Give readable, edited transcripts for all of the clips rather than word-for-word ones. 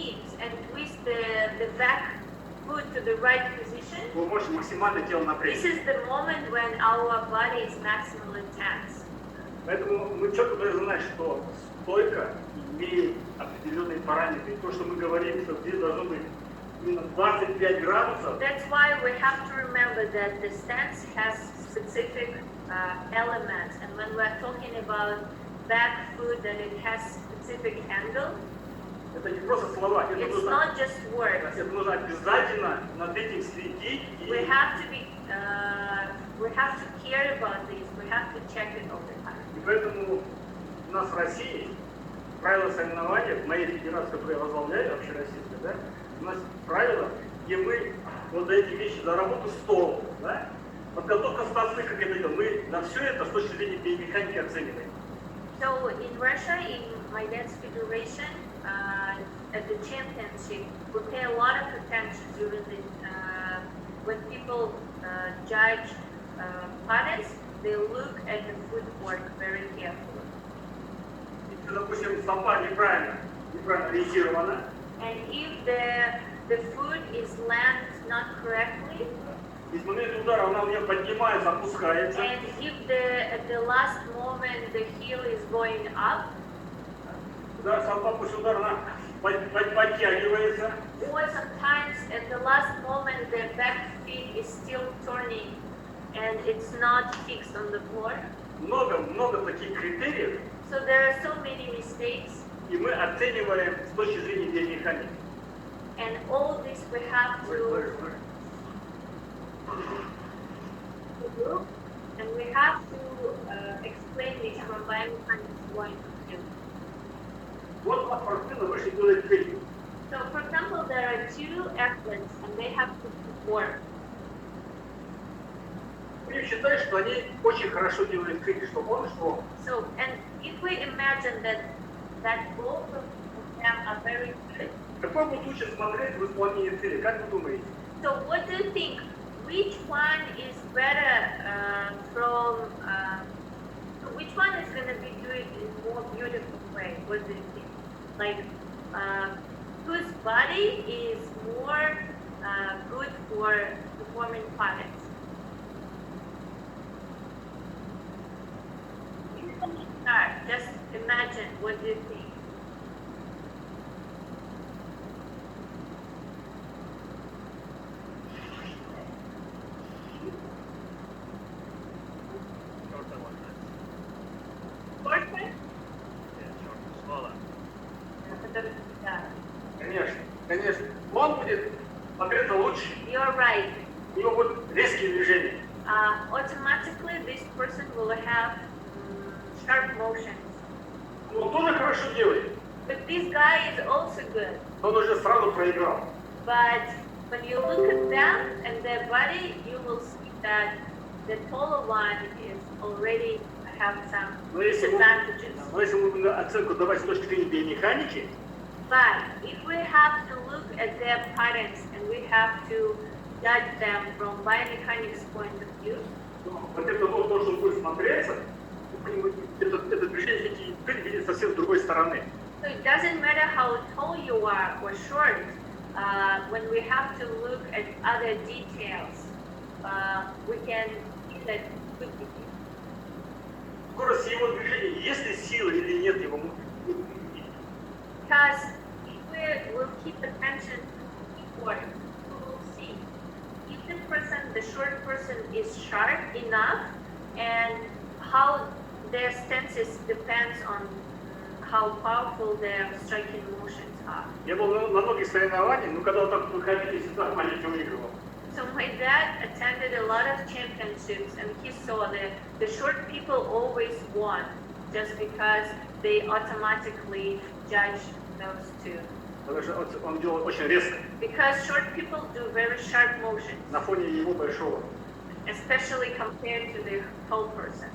hips and twist the back foot to the right position, вы можете максимально тело this напрячь. is the moment when our body is maximally tense. Поэтому мы четко должны знать, что стойка имеет определенные параметры. И то, что мы говорим, что здесь должно быть именно 25 градусов, That's why we have to remember that the stance has specific elements, and when we're talking about back foot, that it has specific angle, это не просто слова, это it's нужно, not just words. это нужно обязательно над этим следить. We have to care about this. We have to check it all the time. И поэтому у нас в России правила соревнования, в моей федерации, которую я возглавляю, общероссийская, да, у нас правила, где мы вот за эти вещи, за работу стол, да, подготовка станции, как это делаем, мы на все это с точки зрения биомеханики оцениваем. So in Russia, in my dance federation, at the championship, we pay a lot of attention during the when people judge parties. They look at the footwork very carefully. Если, допустим, стопа неправильно ориентирована, And if the foot is landed not correctly, и с момента удара она у меня поднимается, опускается, and if at the last moment the heel is going up, да, стопа после удара она подтягивается, or sometimes at the last moment the back feet is still turning and it's not fixed on the floor. много таких критериев, So there are so many mistakes, и мы оцениваем с точки зрения биомеханики. and all this we have to do, and we have to explain this from biomechanics point of view. Вот у вас спортсмены вышли делать тренинг. So for example, there are two athletes and they have to perform. Будем считать, что они очень хорошо делают тренинг, что он, что So, and if we imagine that both of them are very good, какой будет лучше смотреть в исполнении цели? Как вы думаете? so what do you think? Which one is better which one is going to be doing it in a more beautiful way? What do you think? Like, whose body is more good for performing parties? You can start. Just imagine. What do you think? Short one? Конечно. Он будет смотреться лучше, You're right. у него будут резкие движения. Automatically, this person will have sharp motions. Он тоже хорошо делает, But this guy is also good. но он уже сразу проиграл. But when you look at them and their body, you will see that the taller one is already have some Но если мы будем оценку давать с точки зрения биомеханики, But if we have to look at their patterns and we have to judge them from biomechanics point of view, вот это вот то, что будет смотреться, это движение видит совсем с другой стороны. so it doesn't matter how tall you are or short, when we have to look at other details, we can see that it could be. Скорость его движения, есть ли сила или нет его. Because if we will keep attention to the work, we will see if the short person is sharp enough and how their stances depends on how powerful their striking motions are. Я был на многих соревнованиях, но когда вот так выходили, всегда маленький выигрывал. So my dad attended a lot of championships and he saw that the short people always won just because they automatically judge those two. Потому что он делал очень резко, Because short people do very sharp motions, на фоне его большого. especially compared to the tall person.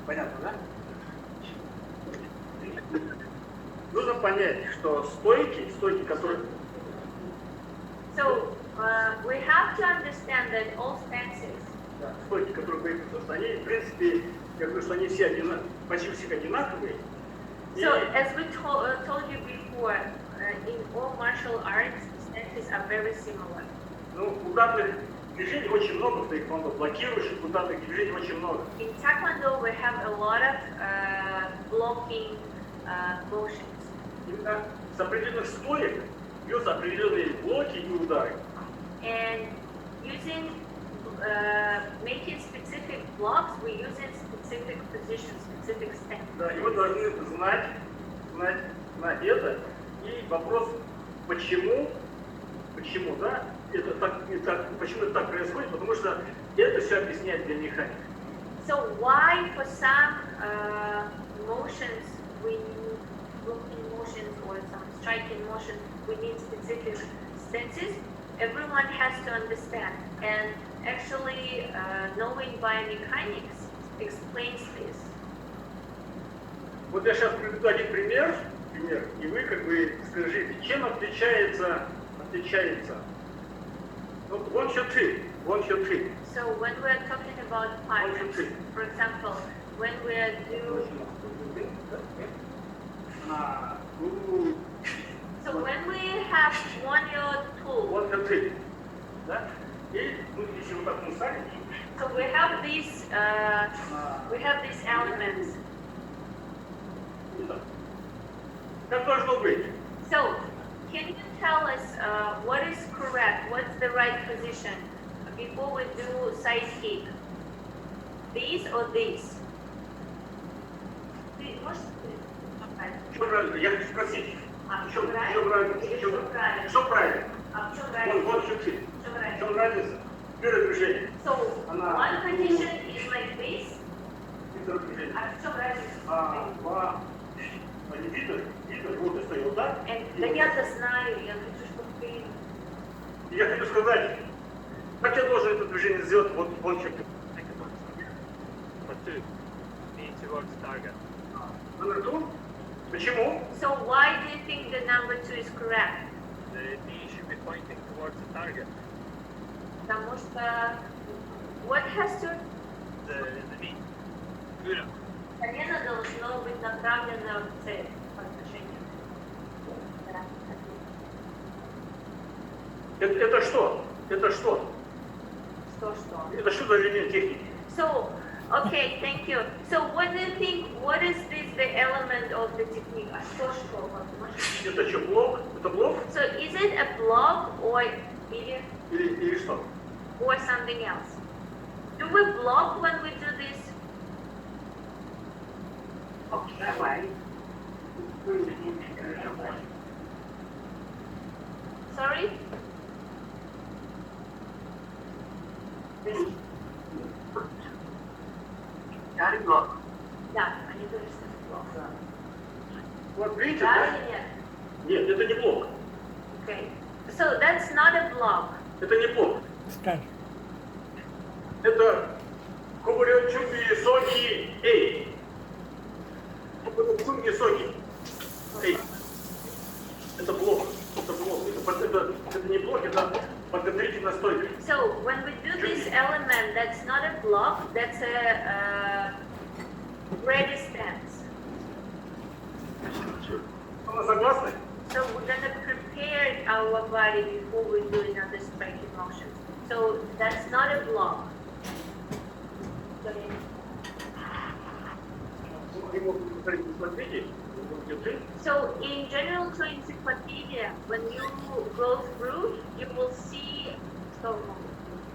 Понятно, да? Нужно понять, что стойки, которые... So we have to understand that all stances, Да, стойки, которые боятся, они, в принципе, я говорю, что они все почти у всех одинаковые, So, as we told you before, in all martial arts, stances are very similar. Ну, ударных движений очень много в тайквондо, блокирующих ударных движений очень много. In Taekwondo, we have a lot of blocking motions. Именно с определенных стоек бьются определенные блоки и удары. And using, making specific blocks, we use in specific positions, specific stance. Да, и вы должны знать это. И вопрос, почему, да, это так, почему это так происходит, потому что это все объясняет биомеханика. So why for some motions we need blocking motions or some striking motions we need specific stances? Everyone has to understand, and actually knowing biomechanics explains this. Вот я сейчас приведу один пример, и вы как бы скажите, чем отличается ну, one, two, three. So when we're talking about patterns, for example, when we're doing, so when we have one-year tool, One, two, three. Да? И ну, если вот так мы ставим, so we have these elements. как должно быть? So can you tell us what is correct? What's the right position before we do side kick? These or these? Что правильно? Я хочу спросить. Что правильно? правильно? Что правильно? Вот, чуть-чуть. В чем разница? Первое движение. So one position is like this. И второе движение. А в чем разница? Два. Они видно, вот я стою вот так. Да я-то знаю, я хочу, чтобы ты... Я хочу сказать, как я должен это движение сделать, вот чуть-чуть. For two, need towards target. Номер two. Почему? So why do you think the number 2 is correct? The knee should be pointing towards the target. Потому что what has to... The knee. Good. Колено должно быть направлено в цель по отношению. Это что? Это что? Что? Это что за элемент техники? So, okay, thank you. So what do you think, what is this the element of the technique? А что? Это что, блок? Это блок? So is it a block or Или что? or something else? Do we block when we do this? Sorry? Да, они тоже блок. Вот видите, Да да? или нет? Нет, это не блок. Okay. So that's not a block. Это не блок. Скажи. Это Кубарёчуги Соги Эй. Кубарёчуги Соги Эй. Это блок. Это не блок, это подготовительная стойка. So when we do this element, that's not a block, that's a ready stance. Она согласна? So we're gonna prepare our body before we do another striking motion. So that's not a block. So in general to encyclopedia, when you go through, you will see.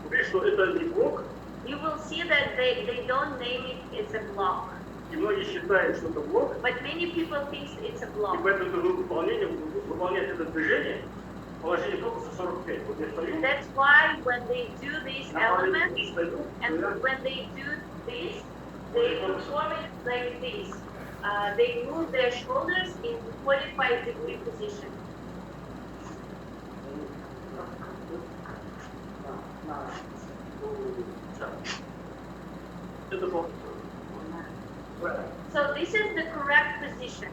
Видишь, что это не блок, You will see that they don't name it as a block. и многие считают, что это блок, But many people think it's a и block. поэтому ты выполнять это движение, положение корпуса 45. Вот я стою, That's why when they do these elements, стою, and when they do this, they perform it like this. They move their shoulders in 45-degree position. это блок. So this is the correct position.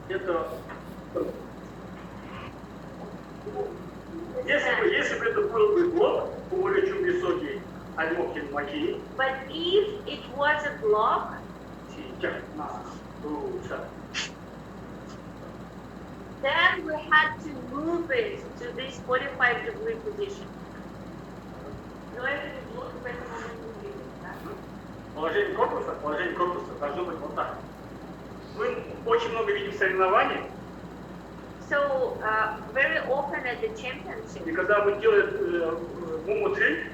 Это если бы это был бы блок, более чем высокий, альмокин маки, But if it was a block, had to move it to this 45-degree position. Но этот блок в этом момент не двигается, да? Положение корпуса должно быть вот так. Мы очень много видим соревнований, So very often at the championship, и когда мы делаем муму-3,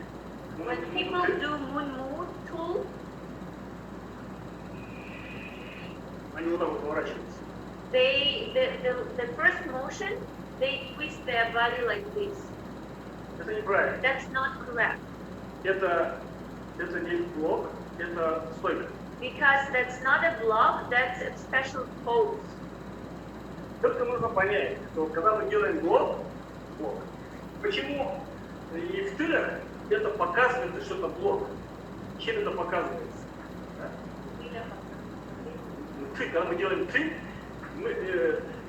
when people do moon move tool, они вот так вот поворачиваются. the first motion, they twist their body like this. Это неправильно. That's not correct. Это не блок, это стойка. Because that's not a block, that's a special pose. Только нужно понять, что когда мы делаем блок, почему и в тылях это показывается, что это блок. Чем это показывается? Да? Когда мы делаем ты,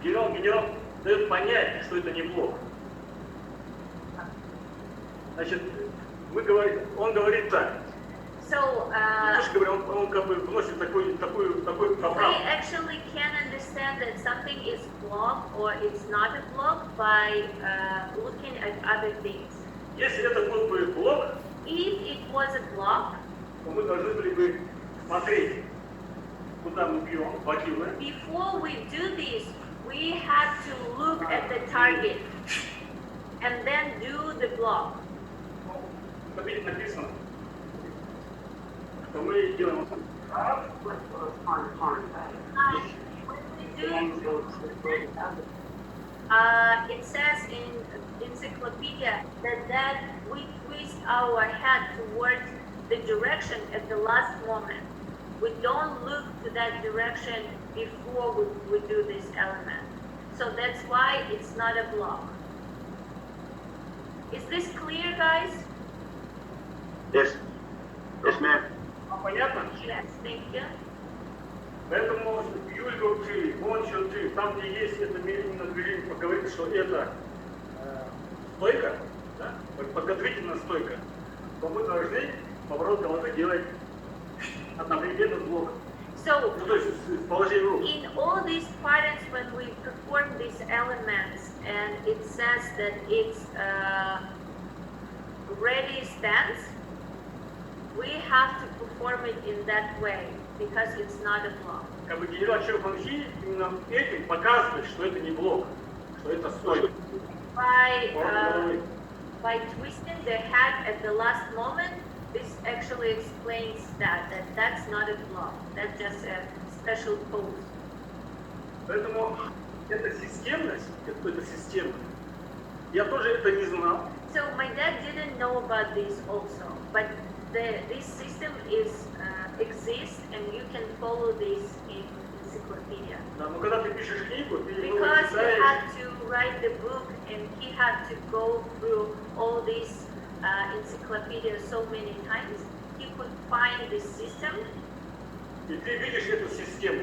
генерал дает понять, что это не блок. Значит, он говорит так. So Он как бы вносит такой we поправку. actually can understand that something is block or it's not a block by looking at other things. Если это был бы блок, If it was a block, то мы должны были бы смотреть, куда мы бьем, бакилы. before we do this, we have to look at the target and then do the block. Там видите, написано, что мы делаем вот так. It says in encyclopedia that we twist our head towards the direction at the last moment. We don't look to that direction before we do this element. So that's why it's not a block. Is this clear, guys? Yes. Yes, ma'am. Понятно? Yes, thank you. Поэтому Юльгу ты, Гончу ты, там, где есть это именно движение, поговорить, что это стойка, да? Подготовительная стойка, то мы должны поворот головы делать одновременно с блоком. So Ну, то есть с положением рук. in all these patterns, when we perform these elements, and it says that it's ready stance, we have to perform it in that way because it's not a block. Как бы генерал Чехонхи именно этим показывает, что это не блок, что это стойка. By twisting the head at the last moment, this actually explains that that's not a block. That's just a special pose. Поэтому эта системность, это система. Я тоже это не знал. So my dad didn't know about this also, but this system exists and you can follow this in encyclopedia. Да, но когда ты пишешь книгу, ты его Because he читаешь, had to write the book and he had to go through all these encyclopedias so many times, he could find this system и ты видишь эту систему,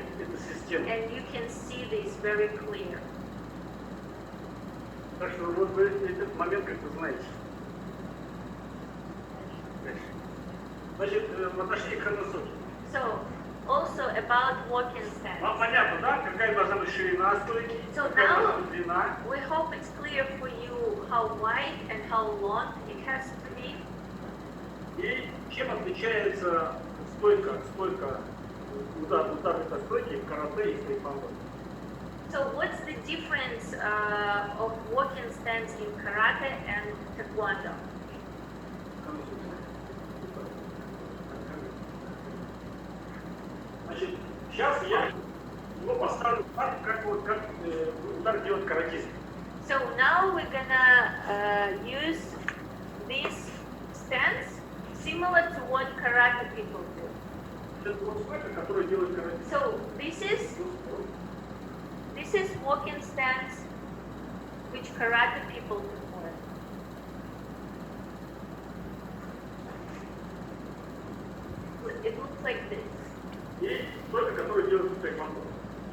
and you can see this very clear. Так что вот вы этот момент как-то знаете. Значит, в отношении к хроносоке. So also about walking stance. Вам понятно, да, какая должна быть ширина стойки, So какая now должна быть длина. we hope it's clear for you how wide and how long it has to be. И чем отличается стойка, удар этой стойки в карате и в тайквондо. So what's the difference of walking stance in karate and taekwondo? Значит, сейчас я его поставлю так, как удар делает каратист. So now we're gonna use this stance similar to what karate people do. Это вот стойка, которую делает каратист. So this is walking stance which karate people perform. It looks like this. И стойка, которую делает тайквондо.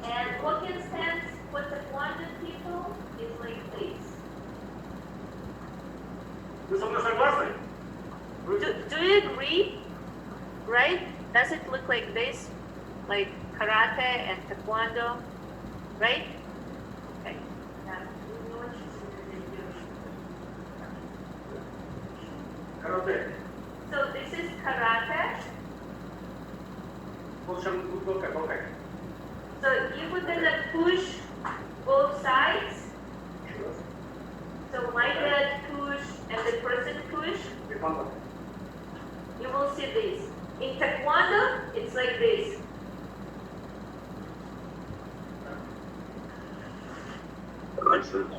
And walking stance for taekwondo people is like this. Вы со мной согласны? Do you agree? Right? Does it look like this? Like karate and taekwondo? Right? Okay. совершенно толкать. So if we're gonna push both sides, Еще раз. so my dad push and the person push, Припадок. you will see this. In Taekwondo, it's like this. Makes sense.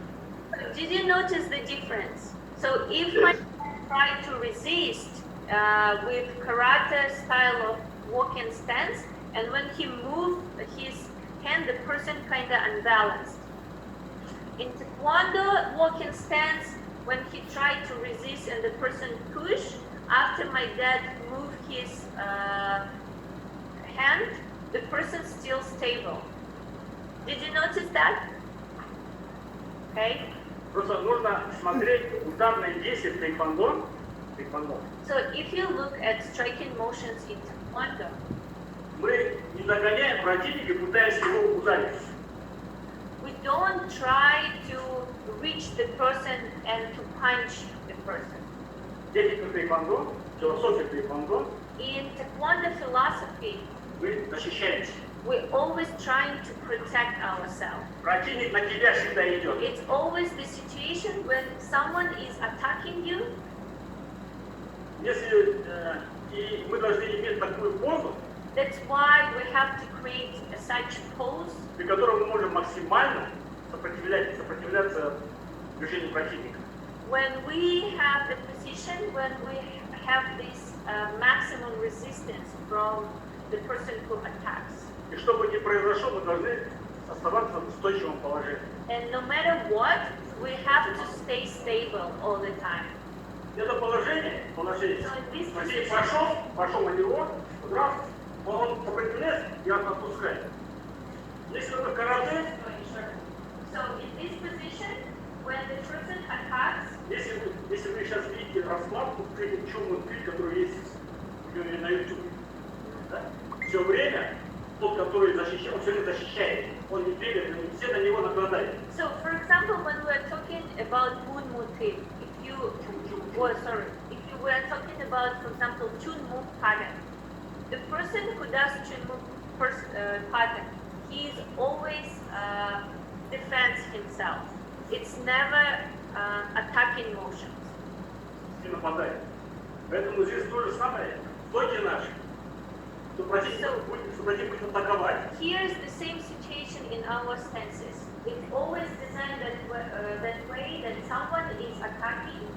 Did you notice the difference? So if my Yes. dad tried to resist with karate style of walking stance, and when he moved his hand, the person kind of unbalanced. In Taekwondo walking stance, when he tried to resist and the person pushed, after my dad moved his hand, the person still stable. Did you notice that? Okay. Просто нужно смотреть ударные действия в тайквондо. So if you look at striking motions in Taekwondo, Мы не догоняем противника, пытаясь его ударить. we don't try to reach the person and to punch the person. Техника тайквондо, философия тайквондо, In Taekwondo philosophy, мы защищаемся. we're always trying to protect ourselves. Противник на тебя всегда идет. It's always the situation when someone is attacking you, Если и мы должны иметь такую позу, that's why we have to create such pose при которой мы можем максимально сопротивляться движению противника. when we have the position, when we have this maximum resistance from the person who attacks. И что бы ни произошло, мы должны оставаться в устойчивом положении. And no matter what, we have to stay stable all the time. Это положение, Матвей пошел на него, раз, он сопротивляется, я отпускаю. Если это карате, So in this position, when the person attacks, если вы сейчас видите раскладку, черную клей, которая есть на YouTube, да? Все время тот, который защищает, он все время защищает, он не двигается, все на него нападают. so for example, when we're talking about Moon Mutin, if you were talking about, for example, Chun Move pattern, the person who does Chun Move pattern, he is always defends himself. It's never attacking motions. Все нападают. Поэтому здесь то же самое, стойки наши, что противник будет атаковать. Here's the same situation in our stances. It's always designed that way that someone is attacking,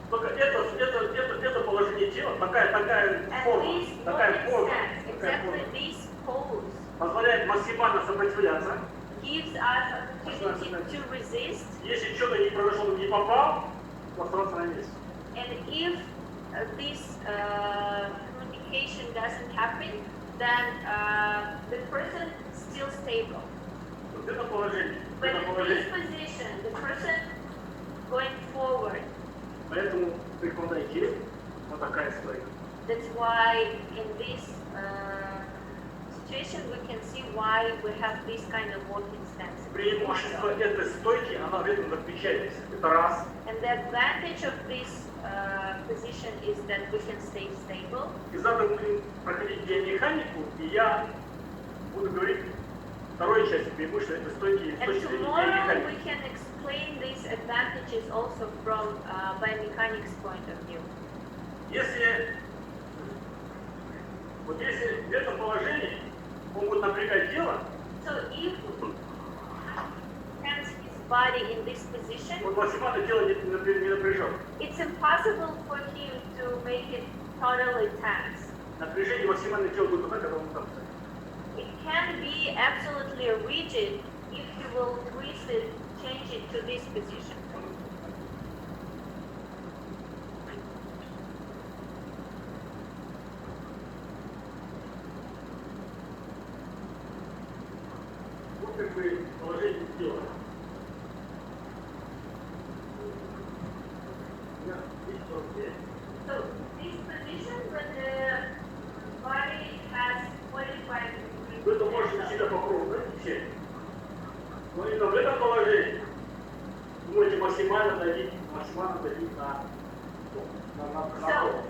Только это положение тела, такая and форма, this такая walking поза, stance, такая exactly поза, this pose, позволяет максимально сопротивляться. gives us opportunity to resist, Если что-то не произошло, не попал, то оставаться на месте. and if this communication doesn't happen, then the person is still stable. Вот это положение, But это in this положение. position, the person going forward. Поэтому при контакте вот такая стойка. That's why in this situation we can see why we have this kind of walking stance. Преимущество этой стойки, она в этом заключается. Это раз. And the advantage of this position is that we can stay stable. И завтра будем проходить биомеханику, и я буду говорить второй части преимущества этой стойки с And точки зрения tomorrow биомеханики. we can explain these advantages also from biomechanics point of view. Если в этом положении он будет напрягать тело, So if hands his body in this position, он максимально тело не напряжен. it's impossible for him to make it totally tense. Напряжение максимальное тело будет тогда, когда он там. It can be absolutely rigid if you will twist it, change it to this position. Вот как бы положение тела. So this position when the body has 45 Вы это degrees. можете себя попробовать, все. Но именно в этом положении вы можете максимально давить на So пол.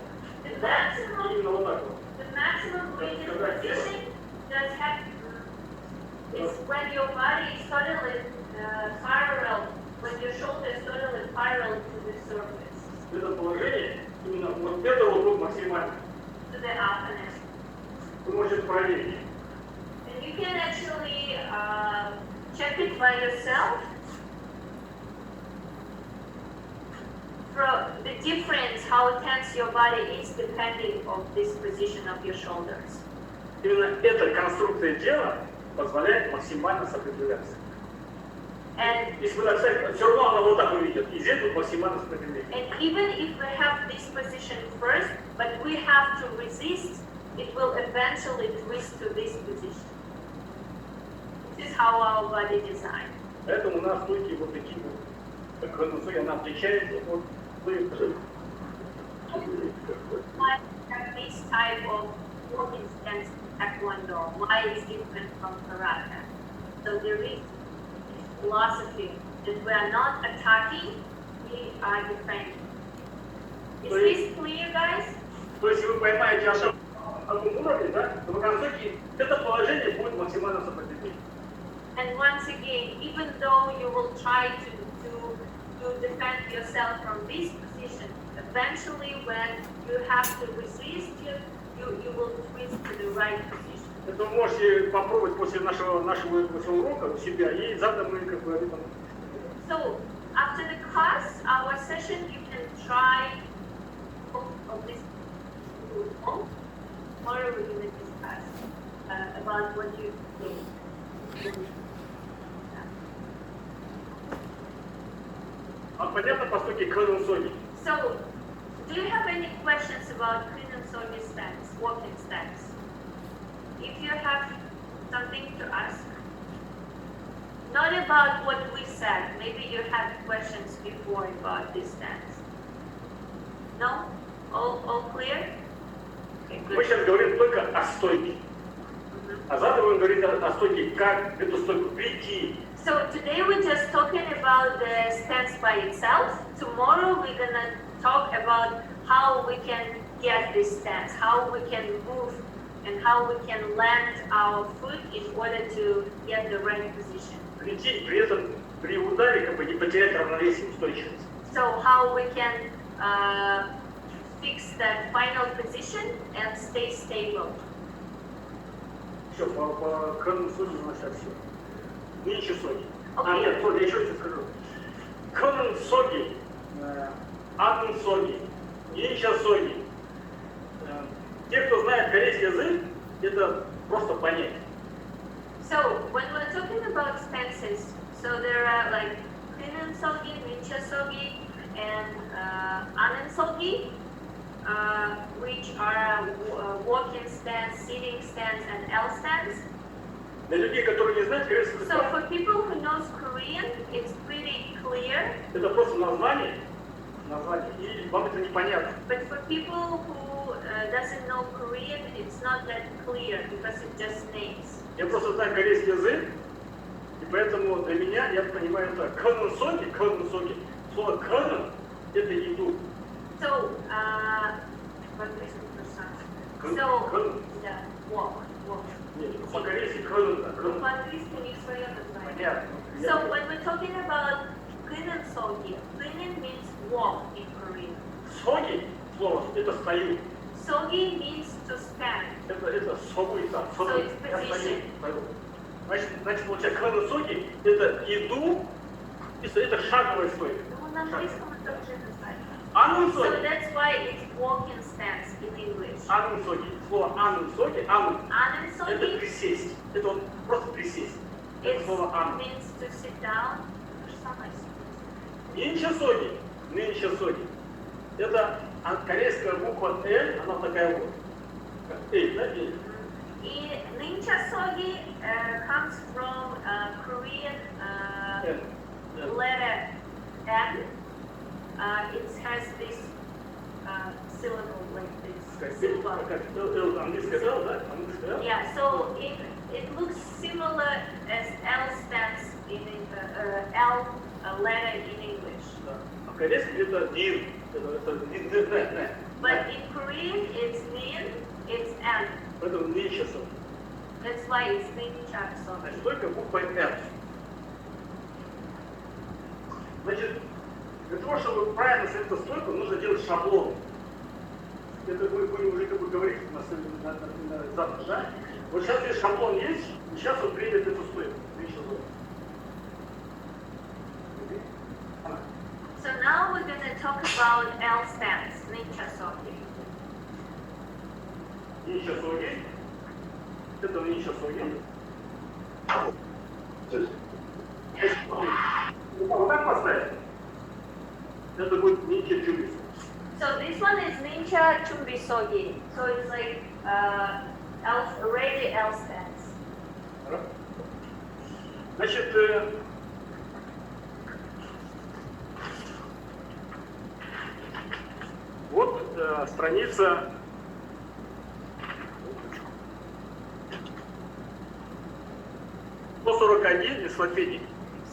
the Да? maximum Именно вот так вот. The maximum rigid position does have is when your body is totally parallel, when your shoulder is totally parallel to the surface, Это положение, именно вот это вот тут максимально. to the opponent. Вы можете проверить. And you can actually check it by yourself. From the difference, how tense your body is depending on this position of your shoulders. Именно эта конструкция тела позволяет максимально сопротивляться. And Если вы так все равно она вот так увидит, и здесь будет максимально сопротивление. And even if we have this position first, but we have to resist, it will eventually twist to this position. This is how our body designed. Поэтому у нас стойки вот такие вот, как она отличается от стойки. Why have this type of walking stance taekwondo? Why is different from karate? So there is this philosophy that we are not attacking, we are defending. Is this clear, guys? То есть вы поймаете одном уровне, да, то в конце это положение будет максимально сопротивление. And once again, even though you will try to defend yourself from this position, eventually when you have to resist, you will twist to the right position. Это вы можете попробовать после нашего урока у себя, и завтра мы как бы об этом. So after the class, our session, you can try of this. Tomorrow we're going to discuss about what you think. А понятно по стойке кэн соги? So, do you have any questions about clean and sogi stance, walking stance? If you have something to ask, not about what we said, maybe you had questions before about this stance. No? All clear? Okay, Мы good. сейчас говорим только о стойке. А завтра будем говорить о стойке, как эту стойку прийти. So today we're just talking about the stance by itself. Tomorrow we're gonna talk about how we can get this stance, how we can move, and how we can land our foot in order to get the right position. Прийти, при этом при ударе как бы не потерять равновесие, устойчивость. So how we can fix that final position and stay stable. Все, по кэн соги у нас сейчас все. Нинча соги. Окей. Нет, я еще раз скажу. Кэн соги, ан соги, нинча соги. Те, кто знает корейский язык, это просто понять. So when we're talking about stances, so there are like Kinen Sogi, Ninja Sogi, and Anen Sogi, which are walking stance, sitting stance, and L stance. Для людей, которые не знают корейского So языка, for people who knows Korean, it's pretty clear. это просто название, и вам это непонятно. But for people who doesn't know Korean, it's not that clear because it just names. Я просто знаю корейский язык, и поэтому для меня, я понимаю это кэн соги. Слово кэн это еду. So, so yeah, walk. Нет, по-корейски кэн это. По-английски у них свое название. Понятно. So when we're talking about Kinen Sogi, Kinen means walk in Korean. Соги, слово, это стою. Sogi means to stand. Это согу и так. So it's Я position. стою. Значит, получается, кэн соги это иду, это шаговая стойка. Ну, на английском это уже название. Анун So соги. that's why it's walking stance in English. Анун соги. Слово анун соги, анун. Anen Это Sogi, присесть. Это вот просто присесть. Это it слово анун. means to sit down. То же самое. Нинча соги. Это корейская буква L, она такая вот. Как L, да? L. И Ninja Sogi comes from Korean letter N. It has this syllable like this. Symbol. L, английская L, да? Английская L. Yeah, so it looks similar as L stance in L letter in English. Да. А в корейском это нин. Это нин. But in Korean it's Nin, it's N. Поэтому нинча соги. That's why it's ninja sogi. Значит, только буква R. Значит, для того, чтобы правильно ставить эту стойку, нужно делать шаблон. Это мы будем уже как бы говорить на завтра, да? Вот сейчас здесь шаблон есть, и сейчас он примет эту стойку. So now we're going to talk about L stance, ninja sogi. Ничего соги. Это ничего соги. Вот так поставить. Это будет ничего чубис. So this one is ninja chumbi sogi. So it's like already L stance. Значит, вот страница 141 энциклопедии.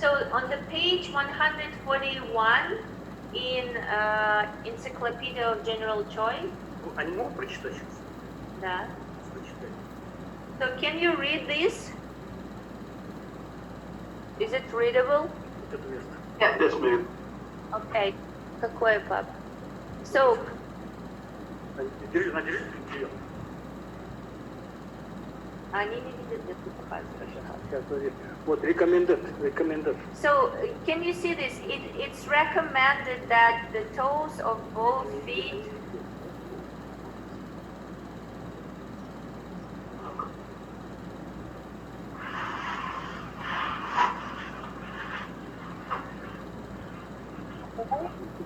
So on the page 141 in Encyclopedia of General Choice, Они могут прочитать сейчас? да. Прочитать. So can you read this? Is it readable? Вот это место. Yes, ma'am. Okay. Какое, пап? So, Надержи ее. они не видят, где ты показываешь. Сейчас, смотри. Вот, recommended. So, can you see this? It's recommended that the toes of both feet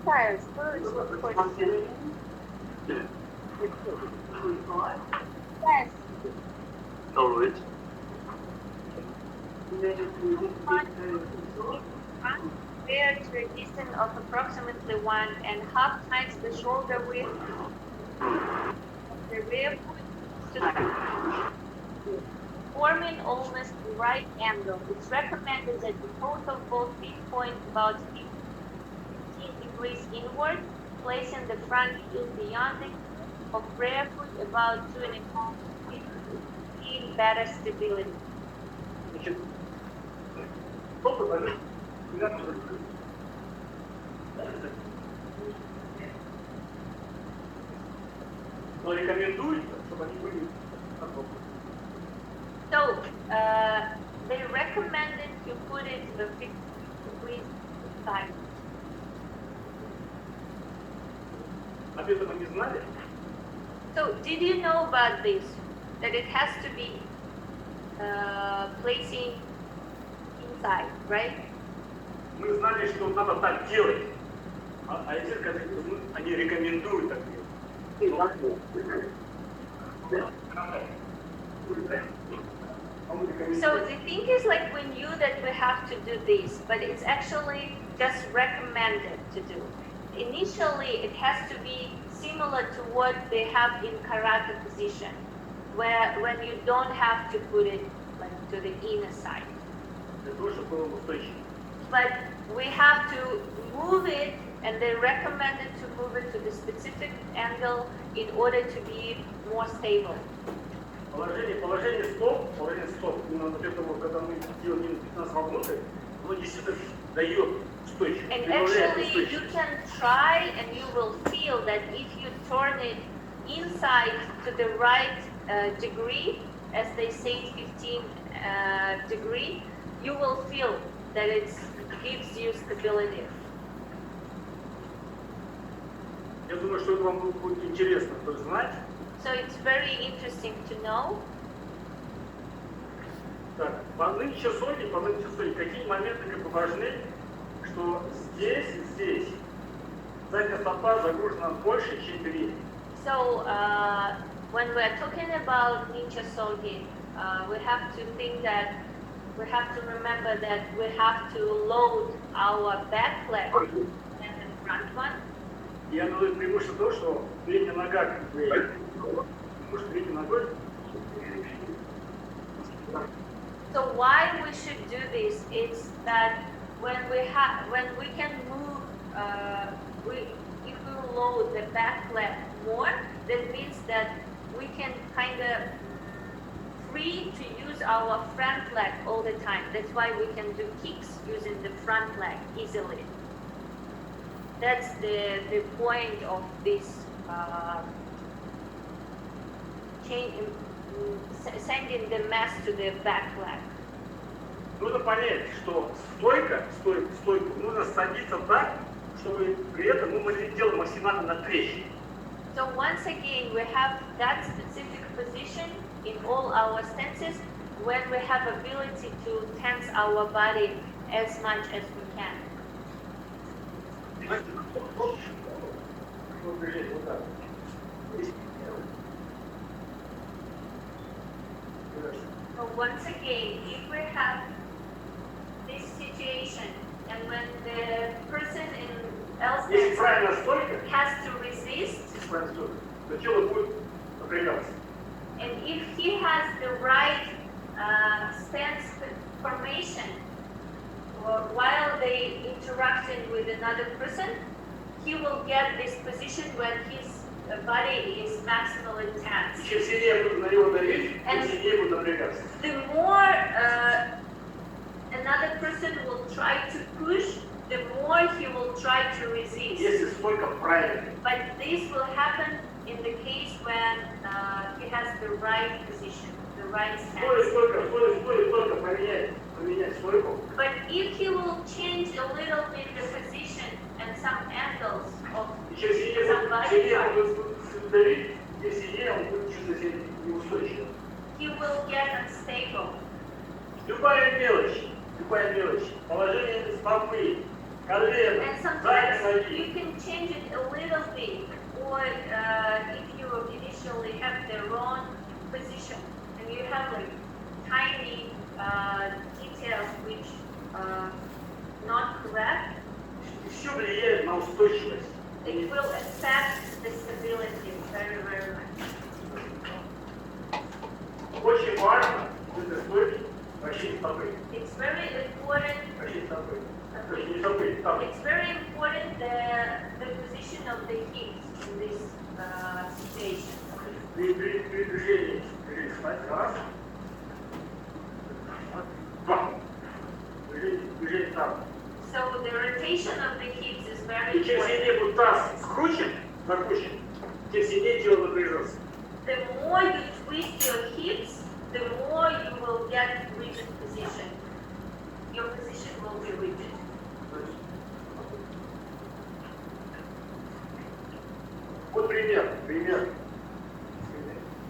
Yes. All right. Bear to a distance of approximately 1.5 times the shoulder width of the rear foot to the forming almost a right angle. It's recommended that the toes of both feet point about 15 degrees inward, placing the front heel beyond the of rear foot about 2.5 feet in better stability. Значит, стопы ложишь. Но рекомендуется, чтобы они были So, they recommended to put it 50 degrees side. об этом мы не знали. So, did you know about this? That it has to be placing inside, right? Мы знали, что надо так делать. А эти, они рекомендуют так делать. So the thing is like we knew that we have to do this, but it's actually just recommended to do. Initially, it has to be similar to what they have in karate position, where when you don't have to put it like to the inner side. Для того, чтобы было устойчиво. But we have to move it, and they recommended to move it to the specific angle in order to be more stable. Положение стоп, именно вот этого, когда мы делаем 15 вогнутых, оно действительно дает устойчивость. And прибавляет actually, you устойчивость. can try, and you will feel that if you turn it inside to the right degree, as they say 15 degree, you will feel that it gives you stability. Я думаю, что это вам будет интересно тоже знать. So it's very interesting to know. Так, по нынче какие моменты как бы важны, что здесь и здесь задняя стопа загружена больше, чем передняя. So when we're talking about ninja sogi, we have to think that we have to remember that we have to load our back leg and the front one. И оно дает преимущество того, что передняя нога как бы может передней ногой. So why we should do this is that when we can move, if we load the back leg more, that means that we can kind of free to use our front leg all the time. That's why we can do kicks using the front leg easily. That's the point of this sending the mass to the back leg. Нужно понять, что стойку нужно садиться так, чтобы при этом мы не делаем максимально на трещине. So once again, we have that specific position in all our stances when we have ability to tense our body as much as we can. So once again, if we have this situation and when the person in else Если правильная стойка, has to resist, то тело будет напрягаться. and if he has the right stance formation while they interacting with another person, he will get this position when his body is maximally tense. Чем сильнее буду на него давить, тем сильнее буду напрягаться. The more another person will try to push, the more he will try to resist. Если стойка правильная. But this will happen in the case when he has the right position, the right stance. Стойка, поменять стойку. But if he will change a little bit the position and some angles of Чем some body сильнее part, буду давить, тем сильнее он будет чувствовать себя неустойчивым. he will get unstable. Любая мелочь, положение стопы, колено, And задней sometimes ноги. you can change it a little bit, or if you initially have the wrong position and you have like tiny details which are not correct, Все влияет на устойчивость. it will affect the stability very, very much. Очень важно в этой стойке вращение стопы. It's very important. Вращение стопы. Точнее, не стопы, стопы. It's very important the position of the hips in this situation. При движении встать, раз. Два. Движение таз. So the rotation of the hips is very И чем important. сильнее будет таз закручен, тем сильнее тело напряжется. The more you twist your hips, the more you will get rigid position. Your position will be rigid. Вот пример.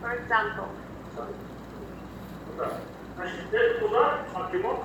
For example, Вот так. Значит, этот удар от кимок